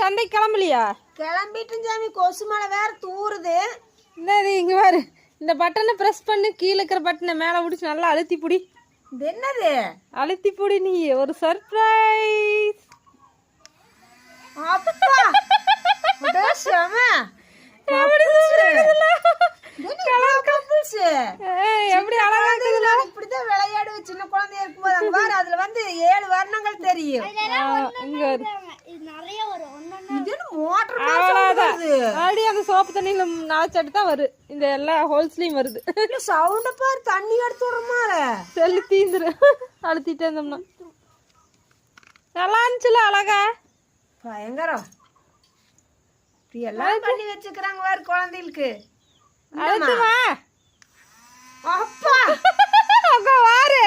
சந்தைக்கு கிளம்பலையா? கிளம்பிட்டு சாமி, கொசு மழை வேற தூறுது. என்னது இங்க பாரு, இந்த பட்டனை பிரஸ் பண்ணு, கீழே இருக்கிற பட்டனை மேலே பிடிச்சி நல்லா அழுத்தி பிடி. இது என்னது? அழுத்தி பிடி, நீ ஒரு சர்ப்ரைஸ். அப்பா செம. எப்படி அழகா இருக்குதுல. இப்படிதான் விளையாடு சின்ன குழந்தைய இருக்கும்போது. அங்க பாரு, அதுல வந்து 7 வர்ணங்கள் தெரியும். அந்த சோப்பு தண்ணியில நாச்சாட்டு தான் வரும், இந்த எல்லா ஹோல்ஸ்லயும் வருது. சவுண்ட பாரு, தண்ணி எடுத்து விடுறமால செல்லு தீந்துரு அழுத்திட்டே இருந்தோம்னா. நல்லா இருந்துச்சுல, அழகா பயங்கரம். இப்படி எல்லாம் பண்ணி வச்சுக்கிறாங்க பாரு குழந்தைகளுக்கு. அழுத்துமா அப்பா அங்க வாரு.